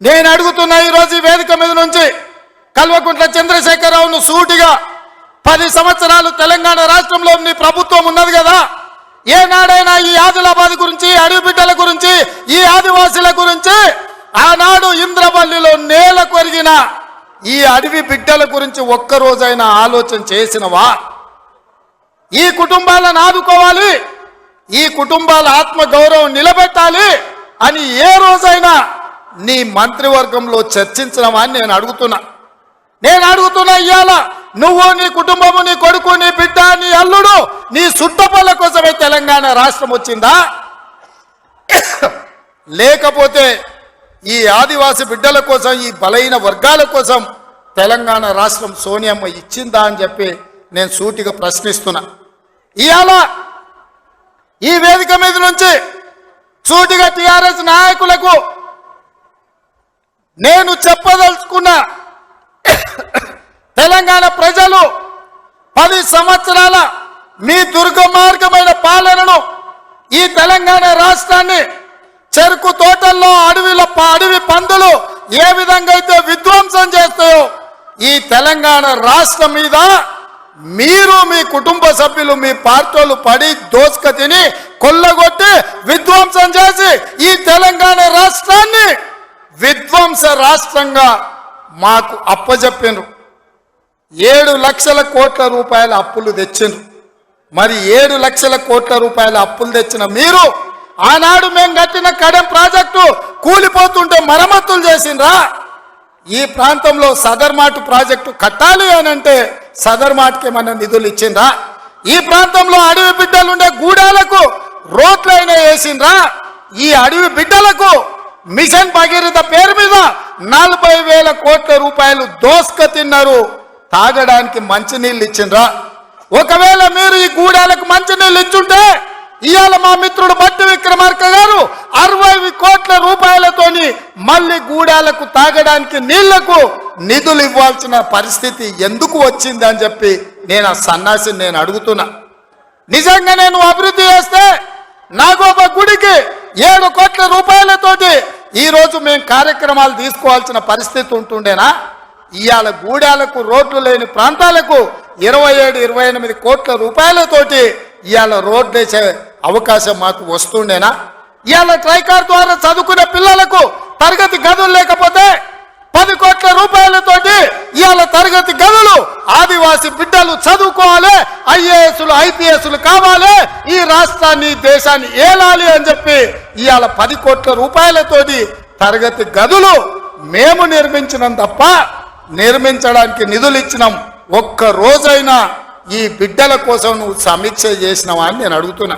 నేను అడుగుతున్నా ఈరోజు ఈ వేదిక మీద నుంచి కల్వకుంట్ల చంద్రశేఖరరావును సూటిగా 10 సంవత్సరాలు తెలంగాణ రాష్ట్రంలో నీ ప్రభుత్వం ఉన్నది కదా, ఏనాడైనా ఈ ఆదిలాబాద్ గురించి, అడవి బిడ్డల గురించి, ఈ ఆదివాసీల గురించి, ఆనాడు ఇంద్రవల్లిలో నేల కొరిగిన ఈ అడవి బిడ్డల గురించి ఒక్కరోజైనా ఆలోచన చేసినవా? ఈ కుటుంబాలను ఆదుకోవాలి, ఈ కుటుంబాల ఆత్మ గౌరవం నిలబెట్టాలి అని ఏ రోజైనా నీ మంత్రివర్గంలో చర్చించినవా అని నేను అడుగుతున్నా. ఇవాళ నువ్వు, నీ కుటుంబము, నీ కొడుకు, నీ బిడ్డ, నీ అల్లుడు, నీ సుట్టపల్ల కోసమే తెలంగాణ రాష్ట్రం వచ్చిందా? లేకపోతే ఈ ఆదివాసి బిడ్డల కోసం, ఈ బలైన వర్గాల కోసం తెలంగాణ రాష్ట్రం సోనియమ్మ ఇచ్చిందా అని చెప్పి నేను సూటిగా ప్రశ్నిస్తున్నా. ఇవాళ ఈ వేదిక మీద నుంచి సూటిగా టిఆర్ఎస్ నాయకులకు నేను చెప్పదలుచుకున్నా, తెలంగాణ ప్రజలు 10 సంవత్సరాల మీ దుర్గమార్గమైన పాలనను, ఈ తెలంగాణ రాష్ట్రాన్ని చెరుకు తోటల్లో అడవి పందులు ఏ విధంగా అయితే విధ్వంసం చేస్తాయో, ఈ తెలంగాణ రాష్ట్రం మీద మీరు, మీ కుటుంబ సభ్యులు, మీ పార్టీలు పడి దోసుక తిని కొల్లగొట్టి విధ్వంసం చేసి ఈ తెలంగాణ రాష్ట్రాన్ని విధ్వంస రాష్ట్రంగా మాకు అప్పజెప్పినరు. 7 లక్షల కోట్ల రూపాయల అప్పులు తెచ్చిండ్రు. మరి 7 లక్షల కోట్ల రూపాయల అప్పులు తెచ్చిన మీరు ఆనాడు మేము కట్టిన కడెం ప్రాజెక్టు కూలిపోతుంటే మరమ్మతులు చేసిండ్రా? ఈ ప్రాంతంలో సదర్మాటు ప్రాజెక్టు కట్టాలి అని అంటే సదర్మాటుకి ఏమన్నా నిధులు ఇచ్చిండ్రా? ఈ ప్రాంతంలో అడవి బిడ్డలుండే గూడాలకు రోడ్లైనా వేసిండ్రా? ఈ అడవి బిడ్డలకు మిషన్ భగీరథ పేరు మీద 40,000 కోట్ల రూపాయలు దోసుక తిన్నారు. తాగడానికి మంచినీళ్ళు ఇచ్చిండ్రా? ఒకవేళ మీరు ఈ గూడాలకు మంచినీళ్ళు ఇచ్చుంటే ఇవాళ మా మిత్రుడు బట్టి విక్రమార్క గారు 60 కోట్ల రూపాయలతోని మళ్ళీ గూడాలకు తాగడానికి నీళ్లకు నిధులు ఇవ్వాల్సిన పరిస్థితి ఎందుకు వచ్చింది అని చెప్పి నేను ఆ సన్నాసిని నేను అడుగుతున్నా. నిజంగా నేను అభివృద్ధి చేస్తే నాగోబ గుడికి 7 కోట్ల రూపాయలతోటి ఈరోజు మేము కార్యక్రమాలు తీసుకోవాల్సిన పరిస్థితి ఉంటుండేనా? ఇవాళ గూడాలకు రోడ్లు లేని ప్రాంతాలకు 27-28 కోట్ల రూపాయలతోటి ఇవాళ రోడ్లు వేసే అవకాశం మాకు వస్తుండేనా? ఇవాళ ట్రైకార్ ద్వారా చదువుకునే పిల్లలకు తరగతి గదులు లేకపోతే 10 కోట్ల రూపాయలతోటి ఇవాళ తరగతి గదులు, ఆదివాసి బిడ్డలు చదువుకోవాలి, ఐఏఎస్లు ఐపీఎస్లు కావాలి, ఈ రాష్ట్రాన్ని దేశాన్ని ఏలాలి అని చెప్పి ఇవాళ 10 కోట్ల రూపాయలతోటి తరగతి గదులు మేము నిర్మించినాం తప్ప నిర్మించడానికి నిధులు ఇచ్చినాం. ఒక్క రోజైనా ఈ బిడ్డల కోసం నువ్వు సమీక్ష చేసినావా అని నేను అడుగుతున్నా.